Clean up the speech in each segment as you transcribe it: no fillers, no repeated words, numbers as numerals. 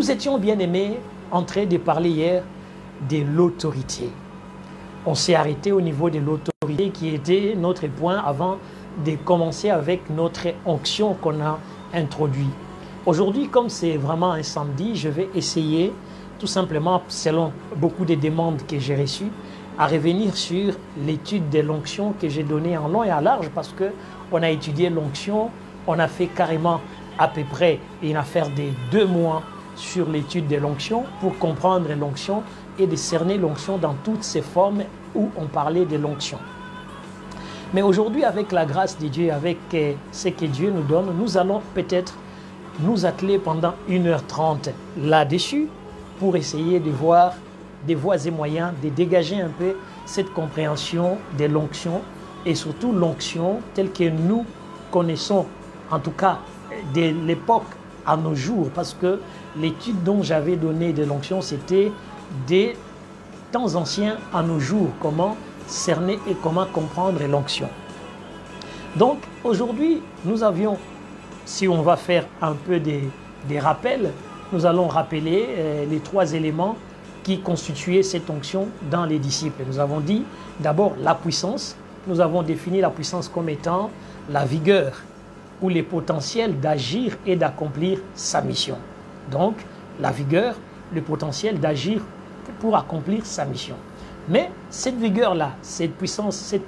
Nous étions bien aimés en train de parler hier de l'autorité. On s'est arrêté au niveau de l'autorité qui était notre point avant de commencer avec notre onction qu'on a introduit. Aujourd'hui, comme c'est vraiment un samedi, je vais essayer tout simplement, selon beaucoup des demandes que j'ai reçues, à revenir sur l'étude de l'onction que j'ai donnée en long et en large parce qu'on a étudié l'onction, on a fait carrément à peu près une affaire de 2 mois sur l'étude de l'onction pour comprendre l'onction et discerner l'onction dans toutes ses formes où on parlait de l'onction. Mais aujourd'hui, avec la grâce de Dieu, avec ce que Dieu nous donne, nous allons peut-être nous atteler pendant 1h30 là-dessus pour essayer de voir des voies et moyens de dégager un peu cette compréhension de l'onction et surtout l'onction telle que nous connaissons, en tout cas de l'époque à nos jours, parce que l'étude dont j'avais donné de l'onction, c'était des temps anciens à nos jours, comment cerner et comment comprendre l'onction. Donc aujourd'hui, nous avions, si on va faire un peu des rappels, nous allons rappeler les 3 éléments qui constituaient cette onction dans les disciples. Nous avons dit d'abord la puissance, nous avons défini la puissance comme étant la vigueur ou les potentiels d'agir et d'accomplir sa mission. Donc la vigueur, le potentiel d'agir pour accomplir sa mission. Mais cette vigueur-là, cette puissance, ces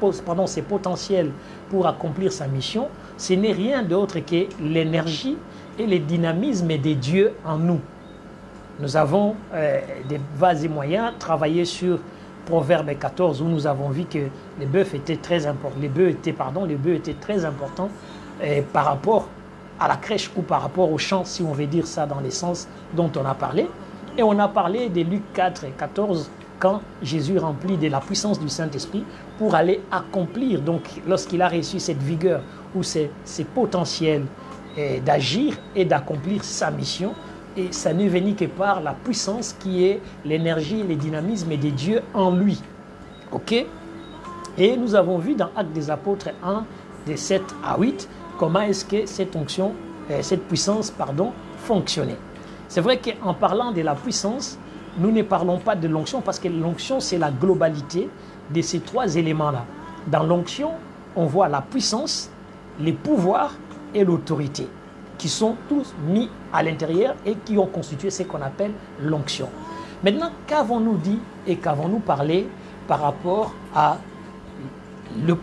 potentiels pour accomplir sa mission, ce n'est rien d'autre que l'énergie et le dynamisme des dieux en nous. Nous avons des vases et moyens travaillé sur Proverbe 14 où nous avons vu que les bœufs étaient très importants. Les bœufs étaient très importants par rapport à la crèche ou par rapport au champ, si on veut dire ça dans les sens dont on a parlé. Et on a parlé de Luc 4 et 14 quand Jésus remplit de la puissance du Saint-Esprit pour aller accomplir, donc lorsqu'il a reçu cette vigueur ou ces potentiels d'agir et d'accomplir sa mission, et ça n'est venu que par la puissance qui est l'énergie et le dynamisme des dieux en lui. Ok? Et nous avons vu dans Actes des Apôtres 1, de 7 à 8, comment est-ce que cette onction, cette puissance, fonctionnait. C'est vrai qu'en parlant de la puissance, nous ne parlons pas de l'onction parce que l'onction, c'est la globalité de ces 3 éléments-là. Dans l'onction, on voit la puissance, les pouvoirs et l'autorité qui sont tous mis à l'intérieur et qui ont constitué ce qu'on appelle l'onction. Maintenant, qu'avons-nous dit et qu'avons-nous parlé par rapport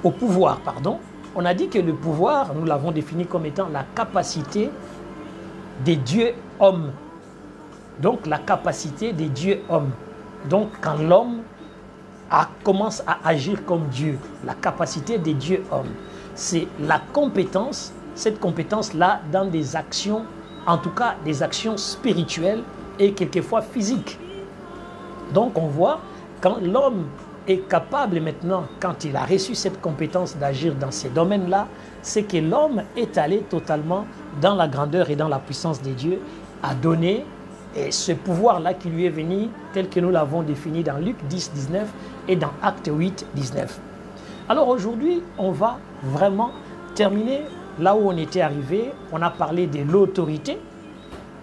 au pouvoir, On a dit que le pouvoir, nous l'avons défini comme étant la capacité des dieux hommes. Donc la capacité des dieux hommes. Donc quand l'homme commence à agir comme Dieu, la capacité des dieux hommes, c'est la compétence, cette compétence-là dans des actions, en tout cas des actions spirituelles et quelquefois physiques. Donc on voit quand l'homme est capable maintenant, quand il a reçu cette compétence d'agir dans ces domaines-là, c'est que l'homme est allé totalement dans la grandeur et dans la puissance des dieux à donner ce pouvoir-là qui lui est venu tel que nous l'avons défini dans Luc 10, 19 et dans Acte 8, 19. Alors aujourd'hui, on va vraiment terminer là où on était arrivé. On a parlé de l'autorité.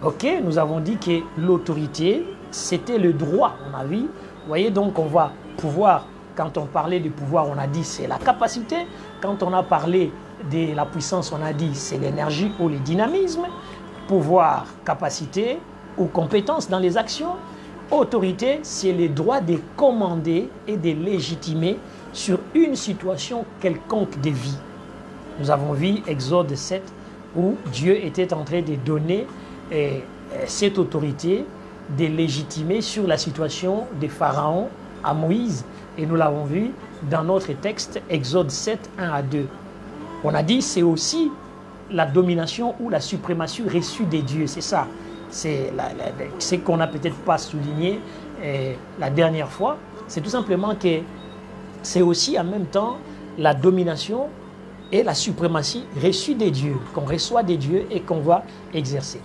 Ok, nous avons dit que l'autorité, c'était le droit, on a vu. Vous voyez, donc on voit pouvoir. Quand on parlait du pouvoir, on a dit c'est la capacité. Quand on a parlé de la puissance, on a dit c'est l'énergie ou le dynamisme. Pouvoir, capacité ou compétence dans les actions. Autorité, c'est le droit de commander et de légitimer sur une situation quelconque de vie. Nous avons vu Exode 7 où Dieu était en train de donner cette autorité de légitimer sur la situation de Pharaon à Moïse. Et nous l'avons vu dans notre texte Exode 7, 1 à 2. On a dit c'est aussi la domination ou la suprématie reçue des dieux. C'est ça. C'est ce qu'on n'a peut-être pas souligné la dernière fois. C'est tout simplement que c'est aussi en même temps la domination et la suprématie reçue des dieux, qu'on reçoit des dieux et qu'on va exercer.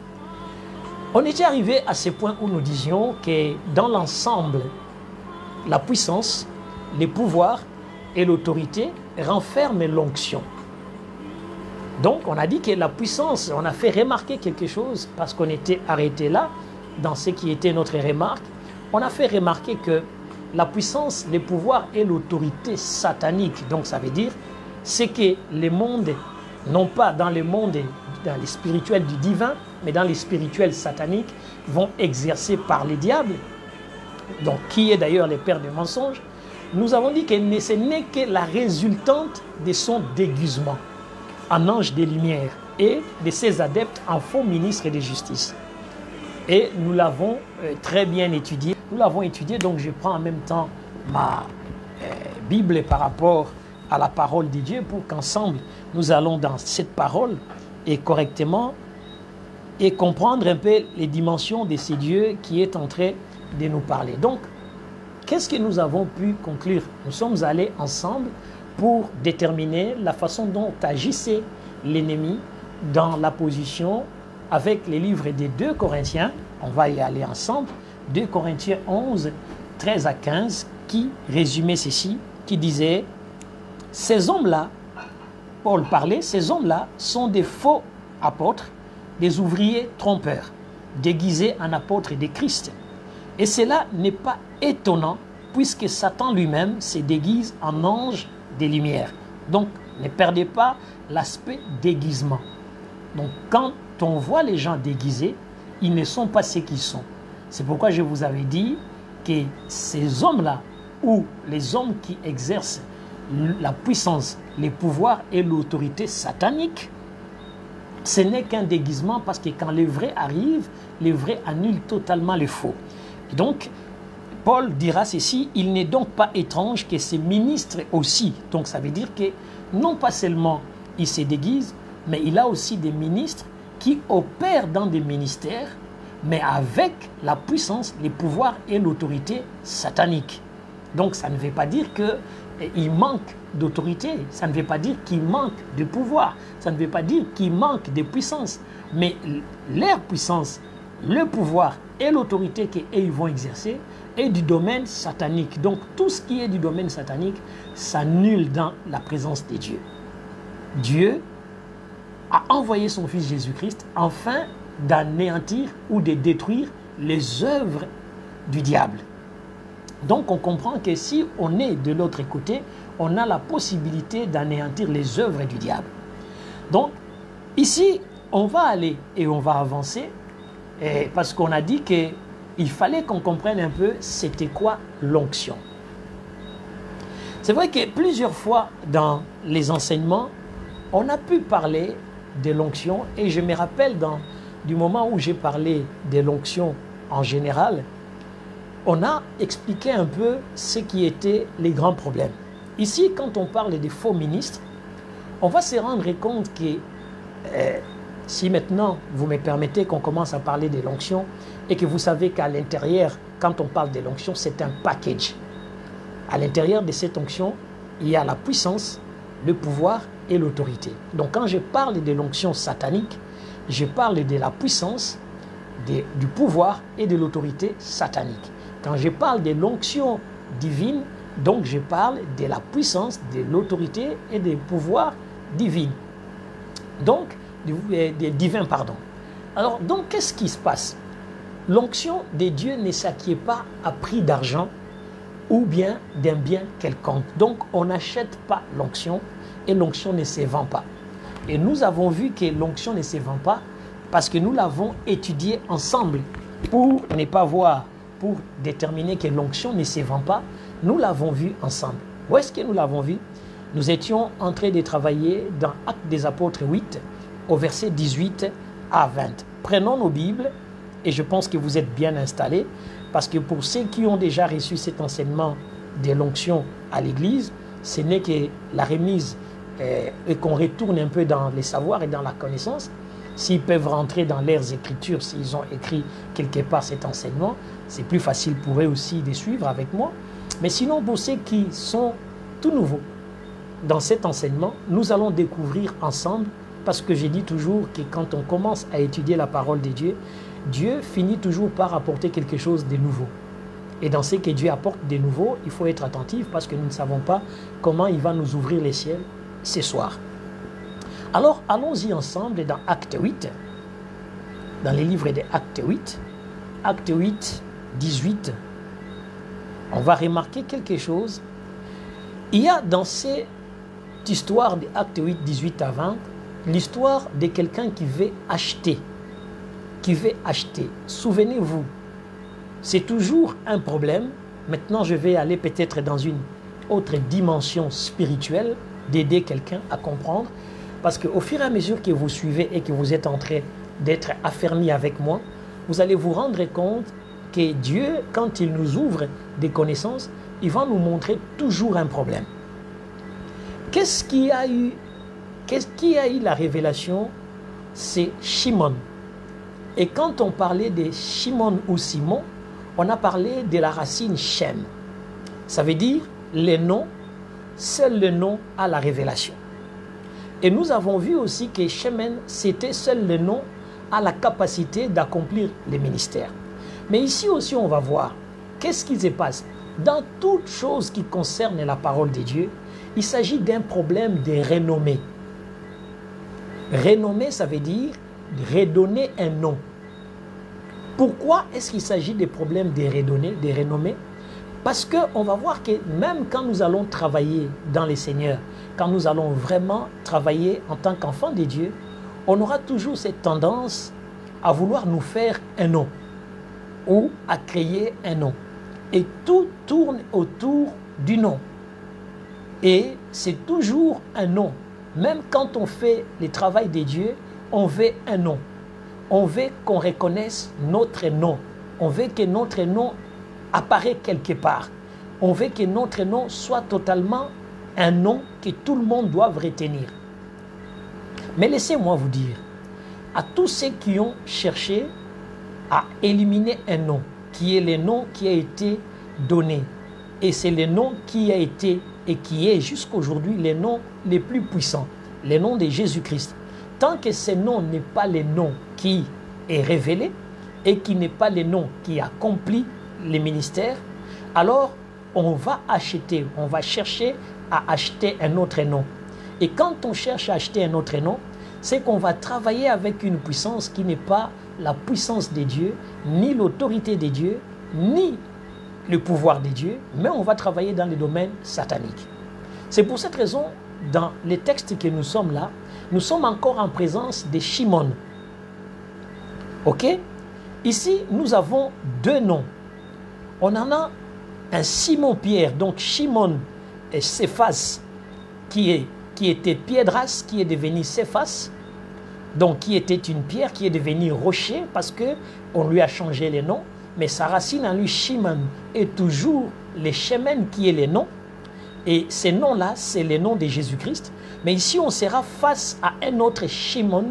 On était arrivé à ce point où nous disions que dans l'ensemble, la puissance, les pouvoirs et l'autorité renferment l'onction. Donc on a dit que la puissance, on a fait remarquer quelque chose parce qu'on était arrêté là, dans ce qui était notre remarque, on a fait remarquer que la puissance, le pouvoir et l'autorité satanique, donc ça veut dire, c'est que les mondes, non pas dans les mondes, dans les spirituels du divin, mais dans les spirituels sataniques, vont exercer par les diables, donc qui est d'ailleurs le père des mensonges. Nous avons dit que ce n'est que la résultante de son déguisement en ange des lumières et de ses adeptes en faux ministres de justice. Et nous l'avons très bien étudié. Nous l'avons étudié, donc je prends en même temps ma Bible par rapport à la parole de Dieu pour qu'ensemble nous allons dans cette parole et correctement et comprendre un peu les dimensions de ce Dieu qui est en train de nous parler. Donc, qu'est-ce que nous avons pu conclure? Nous sommes allés ensemble pour déterminer la façon dont agissait l'ennemi dans la position avec les livres des 2 Corinthiens. On va y aller ensemble. 2 Corinthiens 11, 13 à 15, qui résumait ceci, qui disait « Ces hommes-là, Paul parlait, ces hommes-là sont des faux apôtres, des ouvriers trompeurs, déguisés en apôtres de Christ. Et cela n'est pas étonnant, puisque Satan lui-même se déguise en ange des lumières. » Donc, ne perdez pas l'aspect déguisement. Donc, quand on voit les gens déguisés, ils ne sont pas ce qu'ils sont. C'est pourquoi je vous avais dit que ces hommes-là, ou les hommes qui exercent la puissance, les pouvoirs et l'autorité satanique, ce n'est qu'un déguisement, parce que quand le vrai arrive, le vrai annule totalement le faux. Et donc, Paul dira ceci, il n'est donc pas étrange que ces ministres aussi, donc ça veut dire que non pas seulement ils se déguisent, mais il a aussi des ministres qui opèrent dans des ministères, mais avec la puissance, les pouvoirs et l'autorité satanique. Donc ça ne veut pas dire qu'il manque d'autorité, ça ne veut pas dire qu'il manque de pouvoir, ça ne veut pas dire qu'il manque de puissance, mais leur puissance, le pouvoir et l'autorité qu'ils vont exercer est du domaine satanique. Donc tout ce qui est du domaine satanique s'annule dans la présence de Dieu. Dieu a envoyé son Fils Jésus-Christ afin d'anéantir ou de détruire les œuvres du diable. Donc on comprend que si on est de l'autre côté, on a la possibilité d'anéantir les œuvres du diable. Donc ici, on va aller et on va avancer parce qu'on a dit qu'il fallait qu'on comprenne un peu c'était quoi l'onction. C'est vrai que plusieurs fois dans les enseignements, on a pu parler de l'onction et je me rappelle du moment où j'ai parlé de l'onction en général, on a expliqué un peu ce qui étaient les grands problèmes. Ici, quand on parle des faux ministres, on va se rendre compte que si maintenant vous me permettez qu'on commence à parler de l'onction et que vous savez qu'à l'intérieur, quand on parle de l'onction, c'est un package. À l'intérieur de cette onction, il y a la puissance, le pouvoir et l'autorité. Donc quand je parle de l'onction satanique, je parle de la puissance, du pouvoir et de l'autorité satanique. Quand je parle de l'onction divine, donc je parle de la puissance, de l'autorité et des pouvoirs divins. Donc, des divins, pardon. Alors, donc, qu'est-ce qui se passe? L'onction de Dieu ne s'acquiert pas à prix d'argent ou bien d'un bien quelconque. Donc, on n'achète pas l'onction et l'onction ne se vend pas. Et nous avons vu que l'onction ne se vend pas parce que nous l'avons étudié ensemble pour ne pas voir, pour déterminer que l'onction ne se vend pas. Nous l'avons vu ensemble. Où est-ce que nous l'avons vu? Nous étions en train de travailler dans Actes des Apôtres 8, au verset 18 à 20. Prenons nos Bibles et je pense que vous êtes bien installés parce que pour ceux qui ont déjà reçu cet enseignement de l'onction à l'Église, ce n'est que la remise et qu'on retourne un peu dans les savoirs et dans la connaissance. S'ils peuvent rentrer dans leurs écritures, s'ils ont écrit quelque part cet enseignement, c'est plus facile pour eux aussi de suivre avec moi. Mais sinon, pour ceux qui sont tout nouveaux dans cet enseignement, nous allons découvrir ensemble, parce que j'ai dit toujours que quand on commence à étudier la parole de Dieu, Dieu finit toujours par apporter quelque chose de nouveau. Et dans ce que Dieu apporte de nouveau, il faut être attentif parce que nous ne savons pas comment il va nous ouvrir les ciels ce soir. Alors, allons-y ensemble dans Acte 8, dans les livres des Actes 8, Acte 8, 18, on va remarquer quelque chose. Il y a dans cette histoire de Acte 8, 18 à 20, l'histoire de quelqu'un qui veut acheter. Souvenez-vous, c'est toujours un problème. Maintenant, je vais aller peut-être dans une autre dimension spirituelle d'aider quelqu'un à comprendre. Parce qu'au fur et à mesure que vous suivez et que vous êtes en train d'être affermi avec moi, vous allez vous rendre compte que Dieu, quand il nous ouvre des connaissances, il va nous montrer toujours un problème. Qu'est-ce qui a eu la révélation? C'est Shimon. Et quand on parlait de Shimon ou Simon, on a parlé de la racine Shem. Ça veut dire les noms, seul le nom a la révélation. Et nous avons vu aussi que Shemen, c'était seul le nom à la capacité d'accomplir les ministères. Mais ici aussi, on va voir qu'est-ce qui se passe. Dans toute chose qui concerne la parole de Dieu, il s'agit d'un problème de renommée. Renommée, ça veut dire redonner un nom. Pourquoi est-ce qu'il s'agit des problèmes de renommée? Parce qu'on va voir que même quand nous allons travailler dans les Seigneurs, quand nous allons vraiment travailler en tant qu'enfants de Dieu, on aura toujours cette tendance à vouloir nous faire un nom ou à créer un nom. Et tout tourne autour du nom. Et c'est toujours un nom. Même quand on fait le travail de Dieu, on veut un nom. On veut qu'on reconnaisse notre nom. On veut que notre nom apparaisse quelque part. On veut que notre nom soit totalement un nom que tout le monde doit retenir. Mais laissez-moi vous dire, à tous ceux qui ont cherché à éliminer un nom, qui est le nom qui a été donné, et c'est le nom qui a été et qui est jusqu'aujourd'hui le nom le plus puissant, le nom de Jésus-Christ. Tant que ce nom n'est pas le nom qui est révélé et qui n'est pas le nom qui accomplit les ministères, alors on va chercher à acheter un autre nom. Et quand on cherche à acheter un autre nom, c'est qu'on va travailler avec une puissance qui n'est pas la puissance de Dieu, ni l'autorité de Dieu, ni le pouvoir de Dieu, mais on va travailler dans les domaines sataniques. C'est pour cette raison, dans les textes que nous sommes là, nous sommes encore en présence de Shimon. Ok? Ici, nous avons deux noms. On en a un Simon-Pierre, donc Shimon et Céphas, qui était Piedras, qui est devenu Céphas, donc qui était une pierre, qui est devenue rocher, parce qu'on lui a changé les noms, mais sa racine en lui, Shimon, est toujours le Shemen qui est le nom, et ces noms-là, c'est le nom de Jésus-Christ. Mais ici, on sera face à un autre Shimon,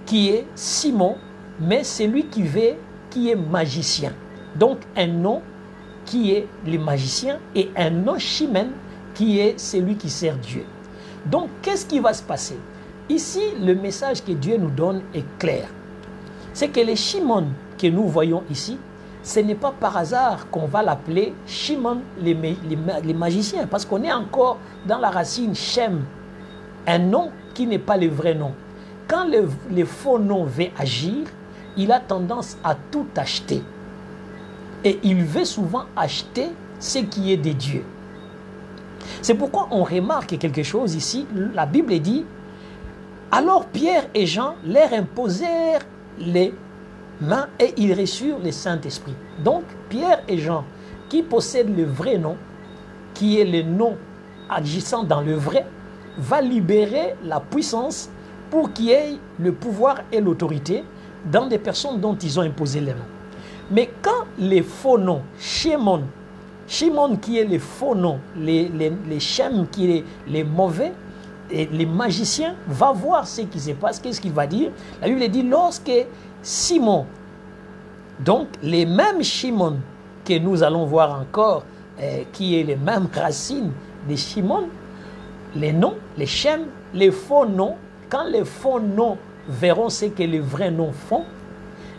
qui est Simon, mais c'est lui qui est magicien. Donc, un nom qui est le magicien et un nom Shimen qui est celui qui sert Dieu. Donc, qu'est-ce qui va se passer? Ici, le message que Dieu nous donne est clair. C'est que les Shimon que nous voyons ici, ce n'est pas par hasard qu'on va l'appeler Shimon les magiciens, parce qu'on est encore dans la racine Shem, un nom qui n'est pas le vrai nom. Quand le faux nom veut agir, il a tendance à tout acheter. Et il veut souvent acheter ce qui est de Dieu. C'est pourquoi on remarque quelque chose ici. La Bible dit, alors Pierre et Jean leur imposèrent les mains et ils reçurent le Saint-Esprit. Donc Pierre et Jean, qui possèdent le vrai nom, qui est le nom agissant dans le vrai, va libérer la puissance pour qu'il y ait le pouvoir et l'autorité dans des personnes dont ils ont imposé les mains. Mais quand les faux noms, Shimon qui est le faux nom, les Shem qui est les mauvais, et les magiciens, va voir ce qui se passe, qu'est-ce qu'il va dire? La Bible dit, lorsque Simon, donc les mêmes Shimon que nous allons voir encore, qui est les mêmes racines de Shimon, les noms, les Shem, les faux noms, quand les faux noms verront ce que les vrais noms font,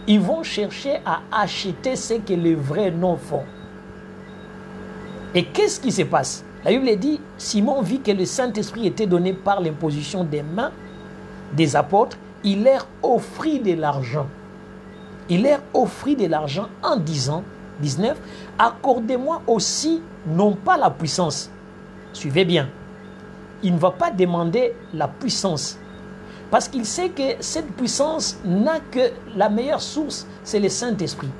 ils vont chercher à acheter ce que les vrais noms font. Et qu'est-ce qui se passe? La Bible dit, Simon vit que le Saint-Esprit était donné par l'imposition des mains des apôtres, il leur offrit de l'argent. Il leur offrit de l'argent en disant, 19, accordez-moi aussi non pas la puissance. Suivez bien. Il ne va pas demander la puissance. Parce qu'il sait que cette puissance n'a que la meilleure source, c'est le Saint-Esprit.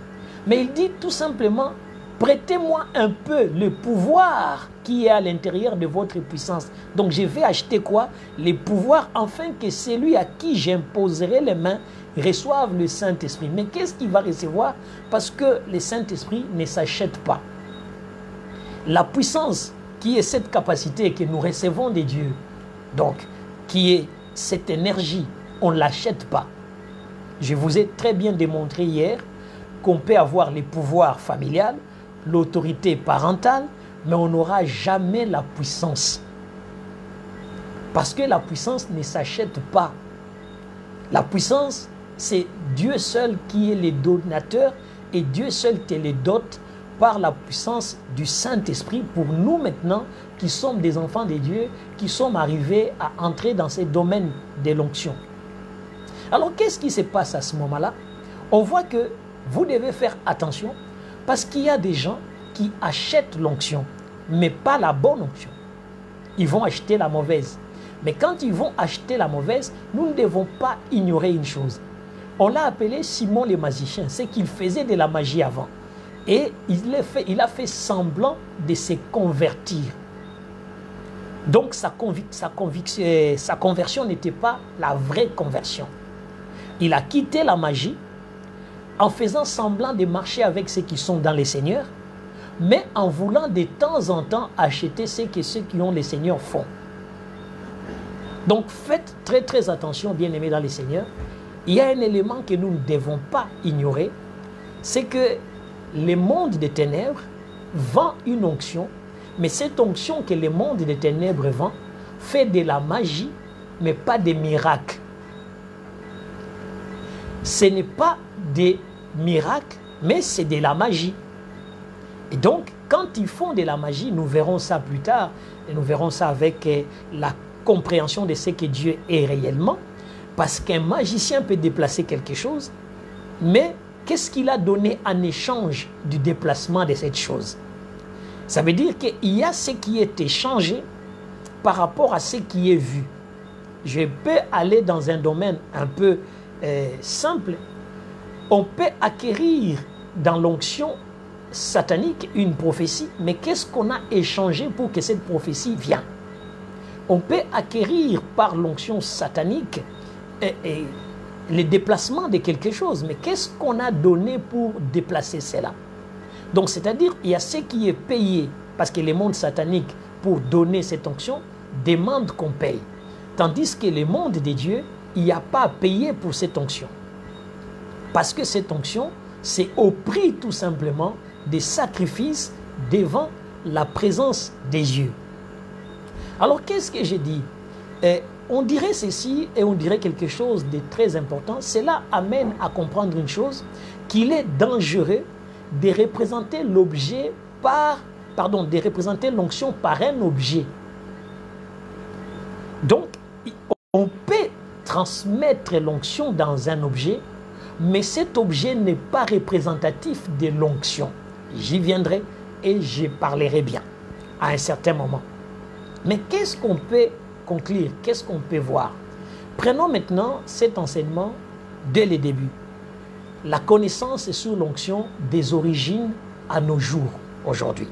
Mais il dit tout simplement, prêtez-moi un peu le pouvoir qui est à l'intérieur de votre puissance. Donc je vais acheter quoi? Les pouvoirs, afin que celui à qui j'imposerai les mains reçoive le Saint-Esprit. Mais qu'est-ce qu'il va recevoir? Parce que le Saint-Esprit ne s'achète pas. La puissance qui est cette capacité que nous recevons de Dieu, donc qui est cette énergie, on ne l'achète pas. Je vous ai très bien démontré hier qu'on peut avoir les pouvoirs familiales, l'autorité parentale, mais on n'aura jamais la puissance. Parce que la puissance ne s'achète pas. La puissance, c'est Dieu seul qui est le donateur et Dieu seul qui les dote par la puissance du Saint-Esprit pour nous maintenant qui sommes des enfants de Dieu, qui sommes arrivés à entrer dans ces domaines de l'onction. Alors qu'est-ce qui se passe à ce moment-là? On voit que vous devez faire attention parce qu'il y a des gens qui achètent l'onction, mais pas la bonne onction. Ils vont acheter la mauvaise. Mais quand ils vont acheter la mauvaise, nous ne devons pas ignorer une chose. On l'a appelé Simon le magicien, c'est qu'il faisait de la magie avant. Et il a fait semblant de se convertir. Donc sa conversion n'était pas la vraie conversion. Il a quitté la magie en faisant semblant de marcher avec ceux qui sont dans les seigneurs, mais en voulant de temps en temps acheter ce que ceux qui ont les seigneurs font. Donc faites très très attention, bien-aimés dans les seigneurs. Il y a un élément que nous ne devons pas ignorer, c'est que le monde des ténèbres vend une onction, mais cette onction que le monde des ténèbres vend fait de la magie, mais pas des miracles. Ce n'est pas des miracles, mais c'est de la magie. Et donc, quand ils font de la magie, nous verrons ça plus tard, et nous verrons ça avec la compréhension de ce que Dieu est réellement, parce qu'un magicien peut déplacer quelque chose, mais qu'est-ce qu'il a donné en échange du déplacement de cette chose? Ça veut dire qu'il y a ce qui est échangé par rapport à ce qui est vu. Je peux aller dans un domaine un peu simple. On peut acquérir dans l'onction satanique une prophétie, mais qu'est-ce qu'on a échangé pour que cette prophétie vienne? On peut acquérir par l'onction satanique le déplacement de quelque chose, mais qu'est-ce qu'on a donné pour déplacer cela? Donc, c'est-à-dire, il y a ce qui est payé, parce que le monde satanique, pour donner cette onction, demande qu'on paye. Tandis que le monde des dieux, il n'y a pas à payer pour cette onction. Parce que cette onction, c'est au prix tout simplement des sacrifices devant la présence des dieux. Alors, qu'est-ce que j'ai dit? On dirait ceci et on dirait quelque chose de très important. Cela amène à comprendre une chose, qu'il est dangereux de représenter l'objet de représenter l'onction par un objet. Donc, on peut transmettre l'onction dans un objet, mais cet objet n'est pas représentatif de l'onction. J'y viendrai et j'y parlerai bien à un certain moment. Mais qu'est-ce qu'on peut conclure? Qu'est-ce qu'on peut voir? Prenons maintenant cet enseignement dès le début. La connaissance sur l'onction des origines à nos jours, aujourd'hui.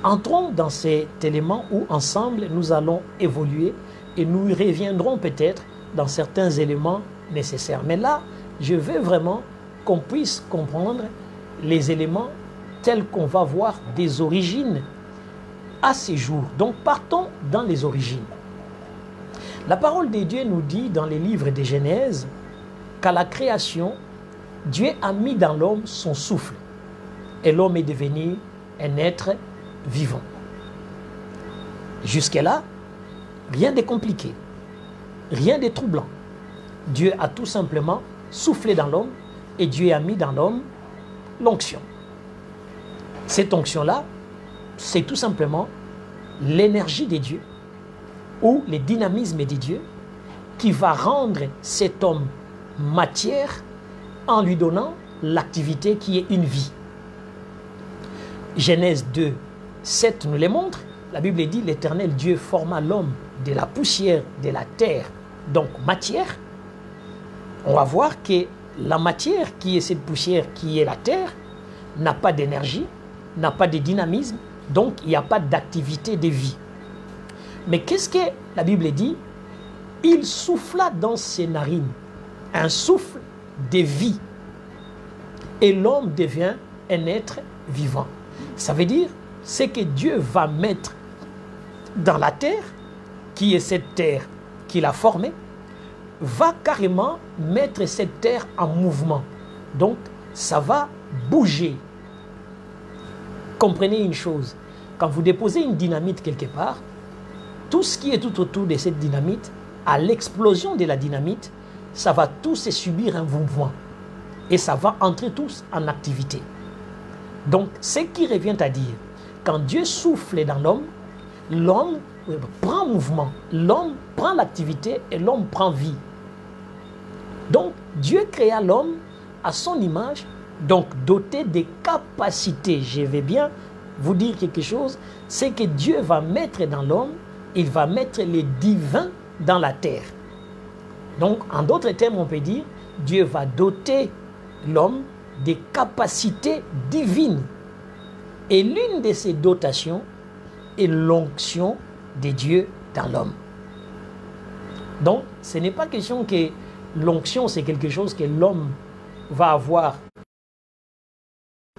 Entrons dans cet élément où ensemble nous allons évoluer et nous y reviendrons peut-être dans certains éléments nécessaires. Mais là, je veux vraiment qu'on puisse comprendre les éléments tels qu'on va voir des origines à ces jours. Donc partons dans les origines. La parole de Dieu nous dit dans les livres de Genèse qu'à la création, Dieu a mis dans l'homme son souffle et l'homme est devenu un être vivant. Jusque-là, rien de compliqué, rien de troublant. Dieu a tout simplement soufflé dans l'homme et Dieu a mis dans l'homme l'onction. Cette onction-là, c'est tout simplement l'énergie de Dieu ou le dynamisme de Dieu qui va rendre cet homme matière en lui donnant l'activité qui est une vie. Genèse 2, 7 nous le montre. La Bible dit, l'Éternel Dieu forma l'homme de la poussière de la terre, donc matière. On va voir que la matière qui est cette poussière qui est la terre n'a pas d'énergie, n'a pas de dynamisme, donc il n'y a pas d'activité de vie. Mais qu'est-ce que la Bible dit? Il souffla dans ses narines un souffle de vie et l'homme devient un être vivant. Ça veut dire, c'est que Dieu va mettre dans la terre, qui est cette terre qu'il a formée, va carrément mettre cette terre en mouvement. Donc, ça va bouger. Comprenez une chose, quand vous déposez une dynamite quelque part, tout ce qui est tout autour de cette dynamite, à l'explosion de la dynamite, ça va tous subir un mouvement. Et ça va entrer tous en activité. Donc, ce qui revient à dire, quand Dieu souffle dans l'homme, l'homme prend mouvement, l'homme prend l'activité et l'homme prend vie. Donc, Dieu créa l'homme à son image, donc doté des capacités. Je vais bien vous dire quelque chose, c'est que Dieu va mettre dans l'homme, il va mettre les divins dans la terre. Donc, en d'autres termes, on peut dire, Dieu va doter l'homme des capacités divines. Et l'une de ces dotations est l'onction de Dieu dans l'homme. Donc, ce n'est pas question que l'onction, c'est quelque chose que l'homme va avoir.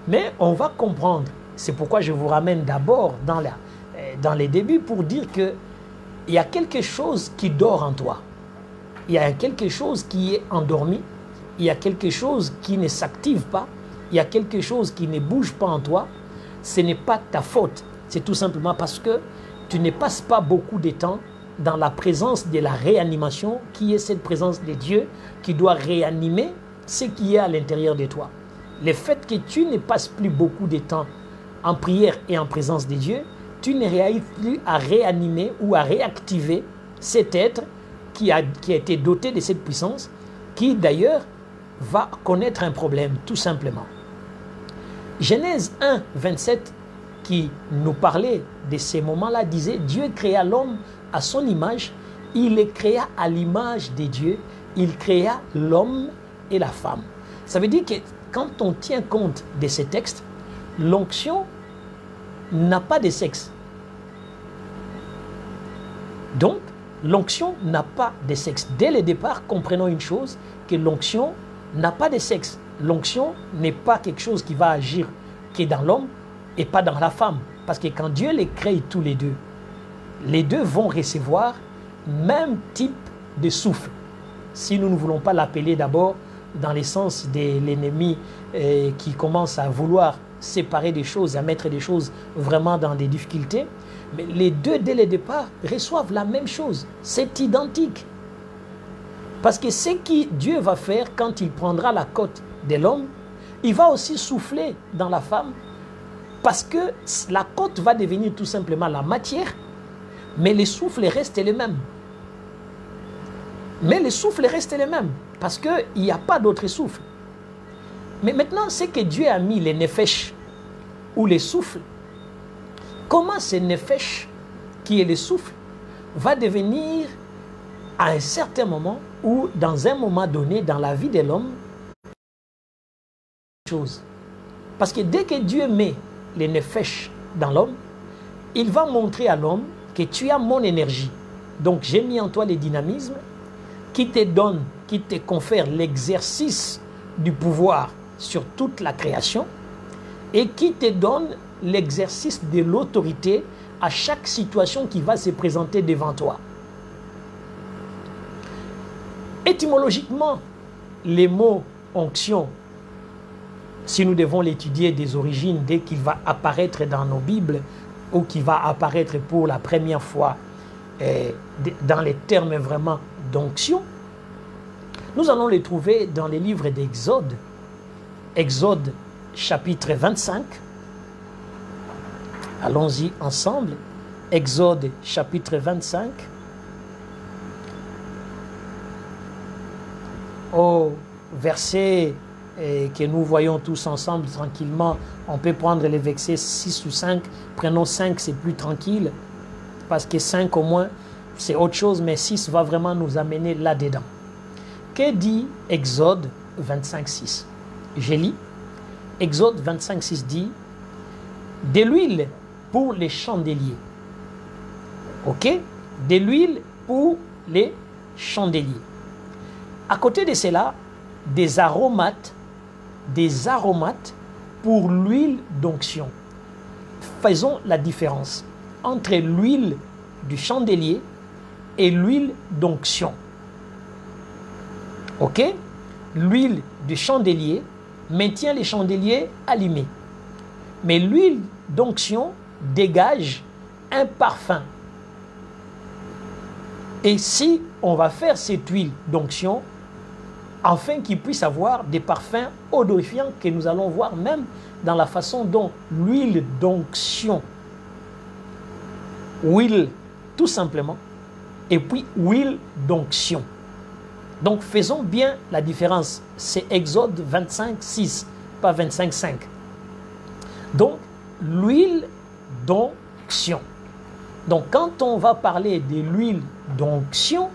Mais on va comprendre. C'est pourquoi je vous ramène d'abord dans les débuts pour dire qu'il y a quelque chose qui dort en toi. Il y a quelque chose qui est endormi. Il y a quelque chose qui ne s'active pas. Il y a quelque chose qui ne bouge pas en toi. Ce n'est pas ta faute. C'est tout simplement parce que tu ne passes pas beaucoup de temps dans la présence de la réanimation, qui est cette présence de Dieu qui doit réanimer ce qui est à l'intérieur de toi. Le fait que tu ne passes plus beaucoup de temps en prière et en présence de Dieu, tu ne réarrives plus à réanimer ou à réactiver cet être qui a été doté de cette puissance, qui d'ailleurs va connaître un problème, tout simplement. Genèse 1, 27, qui nous parlait de ces moments-là, disait, Dieu créa l'homme à son image, il les créa à l'image de Dieu, il créa l'homme et la femme. Ça veut dire que quand on tient compte de ces textes, l'onction n'a pas de sexe. Donc, l'onction n'a pas de sexe. Dès le départ, comprenons une chose, que l'onction n'a pas de sexe. L'onction n'est pas quelque chose qui va agir qui est dans l'homme et pas dans la femme. Parce que quand Dieu les crée tous les deux vont recevoir même type de souffle. Si nous ne voulons pas l'appeler d'abord dans le sens de l'ennemi qui commence à vouloir séparer des choses, à mettre des choses vraiment dans des difficultés, mais les deux, dès le départ, reçoivent la même chose. C'est identique. Parce que ce que Dieu va faire quand il prendra la côte de l'homme, il va aussi souffler dans la femme, parce que la côte va devenir tout simplement la matière, mais les souffles restent les mêmes. Mais les souffles restent les mêmes, parce qu'il n'y a pas d'autre souffle. Mais maintenant, c'est que Dieu a mis les nefesh, ou les souffles. Comment ce nefesh, qui est le souffle, va devenir à un certain moment, ou dans un moment donné dans la vie de l'homme, chose. Parce que dès que Dieu met les nefesh dans l'homme, il va montrer à l'homme que tu as mon énergie. Donc j'ai mis en toi le dynamisme qui te donne, qui te confère l'exercice du pouvoir sur toute la création et qui te donne l'exercice de l'autorité à chaque situation qui va se présenter devant toi. Étymologiquement, les mots onction, si nous devons l'étudier des origines, dès qu'il va apparaître dans nos Bibles ou qu'il va apparaître pour la première fois dans les termes vraiment d'onction, nous allons les trouver dans les livres d'Exode. Exode chapitre 25. Allons-y ensemble. Exode chapitre 25. Au verset et que nous voyons tous ensemble tranquillement. On peut prendre les versets 6 ou 5. Prenons 5, c'est plus tranquille. Parce que 5 au moins, c'est autre chose. Mais 6 va vraiment nous amener là-dedans. Que dit Exode 25, 6? Je lis. Exode 25, 6 dit « De l'huile pour les chandeliers. » Ok? De l'huile pour les chandeliers. À côté de cela, des aromates pour l'huile d'onction. Faisons la différence entre l'huile du chandelier et l'huile d'onction. Ok? L'huile du chandelier maintient les chandeliers allumés. Mais l'huile d'onction dégage un parfum. Et si on va faire cette huile d'onction, afin qu'il puisse avoir des parfums odorifiants que nous allons voir même dans la façon dont l'huile d'onction, huile tout simplement, et puis huile d'onction. Donc faisons bien la différence. C'est Exode 25, 6, pas 25, 5. Donc l'huile d'onction. Donc quand on va parler de l'huile d'onction,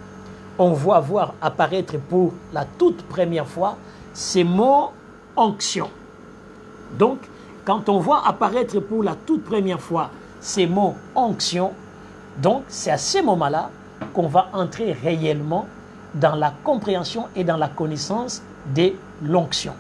on va voir apparaître pour la toute première fois ces mots onction. Donc, quand on voit apparaître pour la toute première fois ces mots onction, donc c'est à ce moment-là qu'on va entrer réellement dans la compréhension et dans la connaissance de l'onction.